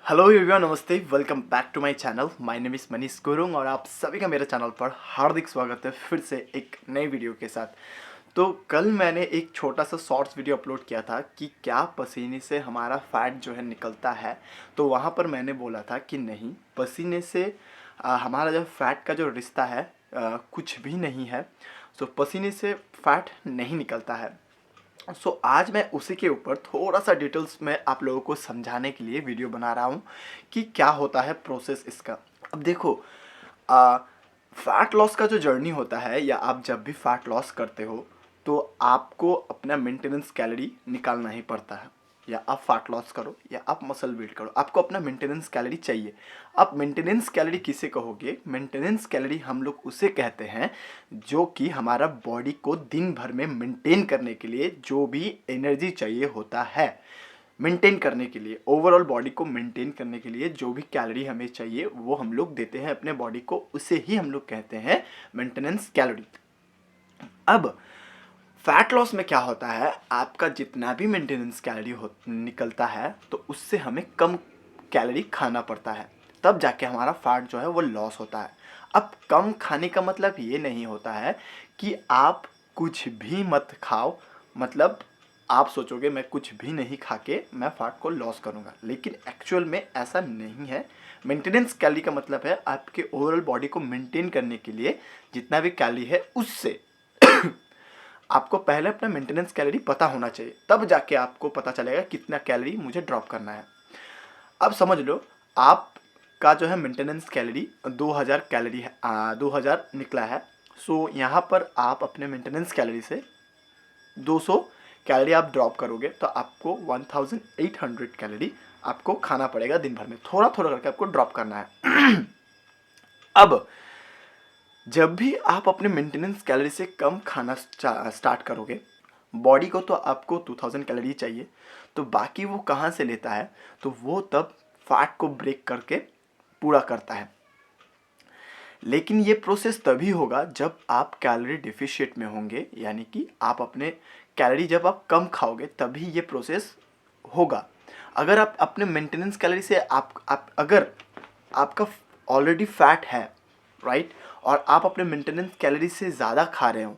Hello everyone, नमस्ते, welcome back to my channel. My name is Manish Gurung और आप सभी का मेरे चैनल पर हार्दिक स्वागत है फिर से एक नई वीडियो के साथ। तो कल मैंने एक छोटा सा शॉर्ट्स वीडियो अपलोड किया था कि क्या पसीने से हमारा फैट जो है निकलता है। तो वहाँ पर मैंने बोला था कि नहीं, पसीने से हमारा जो फैट का जो रिश्ता है कुछ भी नहीं है। सो पसीने से फैट नहीं निकलता है। आज मैं उसी के ऊपर थोड़ा सा डिटेल्स में आप लोगों को समझाने के लिए वीडियो बना रहा हूँ कि क्या होता है प्रोसेस इसका। अब देखो, फैट लॉस का जो जर्नी होता है या आप जब भी फैट लॉस करते हो तो आपको अपना मेंटेनेंस कैलोरी निकालना ही पड़ता है। या आप फैट लॉस करो या आप मसल बिल्ड करो, आपको अपना मेंटेनेंस कैलोरी चाहिए। आप मेंटेनेंस कैलोरी किसे कहोगे? मेंटेनेंस कैलोरी हम लोग उसे कहते हैं जो कि हमारा बॉडी को दिन भर में मेंटेन करने के लिए जो भी एनर्जी चाहिए होता है, मेंटेन करने के लिए, ओवरऑल बॉडी को मेंटेन करने के लिए जो भी कैलोरी हमें चाहिए वो हम लोग देते हैं अपने बॉडी को, उसे ही हम लोग कहते हैं मेंटेनेंस कैलोरी। अब फैट लॉस में क्या होता है, आपका जितना भी मेंटेनेंस कैलोरी निकलता है तो उससे हमें कम कैलोरी खाना पड़ता है, तब जाके हमारा फैट जो है वो लॉस होता है। अब कम खाने का मतलब ये नहीं होता है कि आप कुछ भी मत खाओ, मतलब आप सोचोगे मैं कुछ भी नहीं खा के मैं फैट को लॉस करूँगा, लेकिन एक्चुअल में ऐसा नहीं है। मेंटेनेंस कैलोरी का मतलब है आपके ओवरऑल बॉडी को मेंटेन करने के लिए जितना भी कैलोरी है उससे आपको पहले अपना मेंटेनेंस कैलोरी पता होना चाहिए, तब जाके आपको पता चलेगा कितना कैलोरी मुझे ड्रॉप करना है। अब समझ लो, आपका जो है मेंटेनेंस कैलोरी 2000 कैलोरी है, 2000 निकला है। सो यहाँ पर आप अपने मेंटेनेंस कैलोरी से 200 कैलोरी आप ड्रॉप करोगे तो आपको 1800 कैलोरी आपको खाना पड़ेगा दिन भर में, थोड़ा थोड़ा करके आपको ड्रॉप करना है। अब जब भी आप अपने मेंटेनेंस कैलोरी से कम खाना स्टार्ट करोगे, बॉडी को तो आपको 2000 कैलोरी चाहिए, तो बाकी वो कहाँ से लेता है? तो वो तब फैट को ब्रेक करके पूरा करता है। लेकिन ये प्रोसेस तभी होगा जब आप कैलोरी डिफिशिएट में होंगे, यानी कि आप अपने कैलोरी जब आप कम खाओगे तभी ये प्रोसेस होगा। अगर आप अपने मेंटेनेंस कैलोरी से अगर आपका ऑलरेडी फैट है, राइट, और आप अपने मेंटेनेंस कैलोरी से ज़्यादा खा रहे हो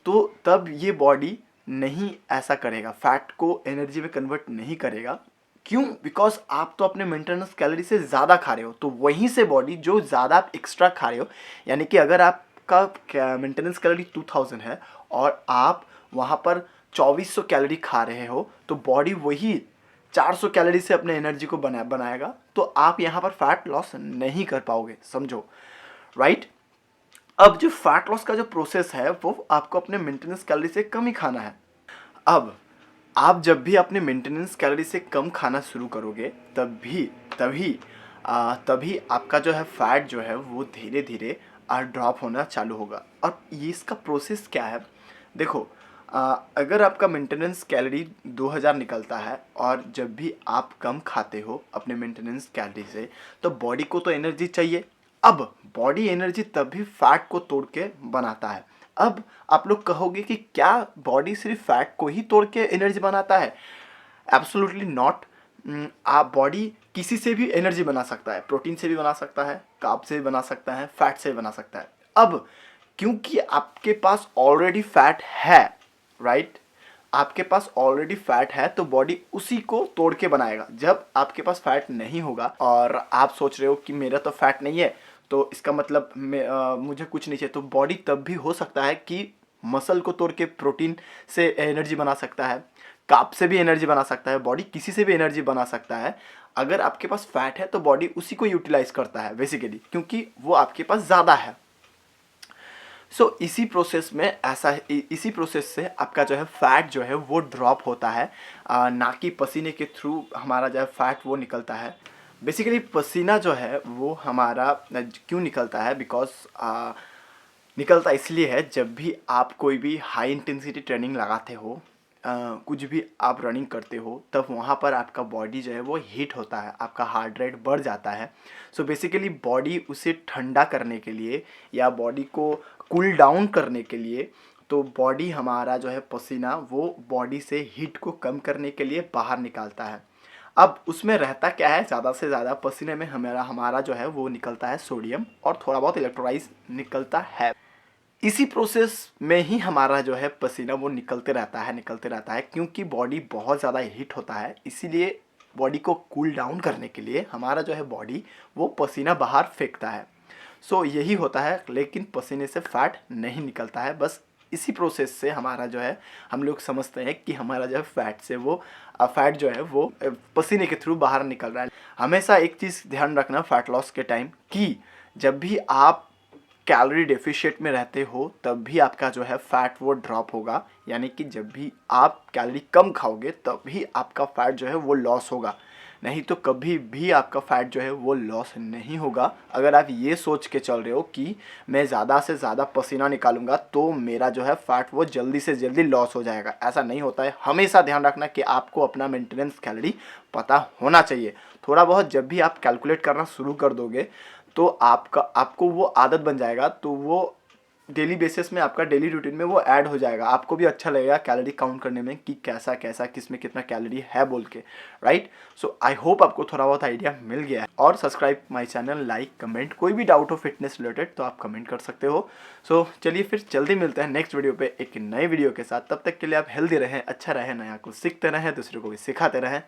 तो तब ये बॉडी नहीं ऐसा करेगा, फैट को एनर्जी में कन्वर्ट नहीं करेगा। क्यों? बिकॉज आप तो अपने मेंटेनेंस कैलोरी से ज़्यादा खा रहे हो, तो वहीं से बॉडी जो ज़्यादा आप एक्स्ट्रा खा रहे हो, यानी कि अगर आपका मेंटेनेंस कैलोरी 2000 है और आप वहाँ पर 2400 कैलोरी खा रहे हो, तो बॉडी वही 400 कैलोरी से अपने एनर्जी को बनाएगा, तो आप यहाँ पर फैट लॉस नहीं कर पाओगे, समझो, राइट। अब जो फैट लॉस का जो प्रोसेस है वो आपको अपने मेंटेनेंस कैलोरी से कम ही खाना है। अब आप जब भी अपने मेंटेनेंस कैलोरी से कम खाना शुरू करोगे तभी तभी आपका जो है फैट जो है वो धीरे धीरे ड्रॉप होना चालू होगा। और ये इसका प्रोसेस क्या है, देखो, अगर आपका मेंटेनेंस कैलोरी 2000 निकलता है और जब भी आप कम खाते हो अपने मेंटेनेंस कैलोरी से, तो बॉडी को तो एनर्जी चाहिए। अब बॉडी एनर्जी तभी फैट को तोड़ के बनाता है। अब आप लोग कहोगे कि क्या बॉडी सिर्फ फैट को ही तोड़ के एनर्जी बनाता है? Absolutely not. आप बॉडी किसी से भी एनर्जी बना सकता है, प्रोटीन से भी बना सकता है, कार्ब से भी बना सकता है, फैट से भी बना सकता है। अब क्योंकि आपके पास ऑलरेडी फैट है, राइट, आपके पास ऑलरेडी फैट है तो बॉडी उसी को तोड़ के बनाएगा। जब आपके पास फैट नहीं होगा और आप सोच रहे हो कि मेरा तो फैट नहीं है तो इसका मतलब मुझे कुछ नहीं चाहिए, तो बॉडी तब भी हो सकता है कि मसल को तोड़ के प्रोटीन से एनर्जी बना सकता है, कार्ब से भी एनर्जी बना सकता है, बॉडी किसी से भी एनर्जी बना सकता है। अगर आपके पास फैट है तो बॉडी उसी को यूटिलाइज करता है बेसिकली, क्योंकि वो आपके पास ज़्यादा है। इसी प्रोसेस में इसी प्रोसेस से आपका जो है फैट जो है वो ड्रॉप होता है, ना कि पसीने के थ्रू हमारा जो है फैट वो निकलता है। बेसिकली पसीना जो है वो हमारा क्यों निकलता है? बिकॉज निकलता इसलिए है जब भी आप कोई भी हाई इंटेंसिटी ट्रेनिंग लगाते हो, कुछ भी आप रनिंग करते हो, तब वहाँ पर आपका बॉडी जो है वो हीट होता है, आपका हार्ट रेट बढ़ जाता है। बेसिकली बॉडी उसे ठंडा करने के लिए या बॉडी को कूल डाउन करने के लिए, तो बॉडी हमारा जो है पसीना वो बॉडी से हीट को कम करने के लिए बाहर निकालता है। अब उसमें रहता क्या है, ज़्यादा से ज़्यादा पसीने में हमारा हमारा जो है वो निकलता है सोडियम और थोड़ा बहुत इलेक्ट्रोलाइट निकलता है। इसी प्रोसेस में ही हमारा जो है पसीना वो निकलते रहता है, क्योंकि बॉडी बहुत ज़्यादा हीट होता है। इसीलिए बॉडी को कूल डाउन करने के लिए हमारा जो है बॉडी वो पसीना बाहर फेंकता है। सो यही होता है, लेकिन पसीने से फैट नहीं निकलता है। बस इसी प्रोसेस से हमारा जो है, हम लोग समझते हैं कि हमारा जो है फैट से वो फैट जो है वो पसीने के थ्रू बाहर निकल रहा है। हमेशा एक चीज़ ध्यान रखना फैट लॉस के टाइम कि जब भी आप कैलोरी डेफिशिएट में रहते हो तब भी आपका जो है फैट वो ड्रॉप होगा, यानी कि जब भी आप कैलोरी कम खाओगे तब भी आपका फैट जो है वो लॉस होगा, नहीं तो कभी भी आपका फैट जो है वो लॉस नहीं होगा। अगर आप ये सोच के चल रहे हो कि मैं ज़्यादा से ज़्यादा पसीना निकालूंगा तो मेरा जो है फैट वो जल्दी से जल्दी लॉस हो जाएगा, ऐसा नहीं होता है। हमेशा ध्यान रखना कि आपको अपना मेंटेनेंस कैलोरी पता होना चाहिए। थोड़ा बहुत जब भी आप कैलकुलेट करना शुरू कर दोगे तो आपको वो आदत बन जाएगा, तो वो डेली बेसिस में आपका डेली रूटीन में वो ऐड हो जाएगा। आपको भी अच्छा लगेगा कैलोरी काउंट करने में कि कैसा कैसा किस में कितना कैलोरी है बोल के, राइट। सो आई होप आपको थोड़ा बहुत आइडिया मिल गया है। और subscribe my channel, like, comment, कोई भी डाउट हो फिटनेस रिलेटेड तो आप कमेंट कर सकते हो। सो चलिए फिर जल्दी मिलते हैं नेक्स्ट वीडियो पे एक नए वीडियो के साथ। तब तक के लिए आप हेल्दी रहें, अच्छा रहें, नया कुछ सीखते रहें, दूसरे को भी सिखाते रहें।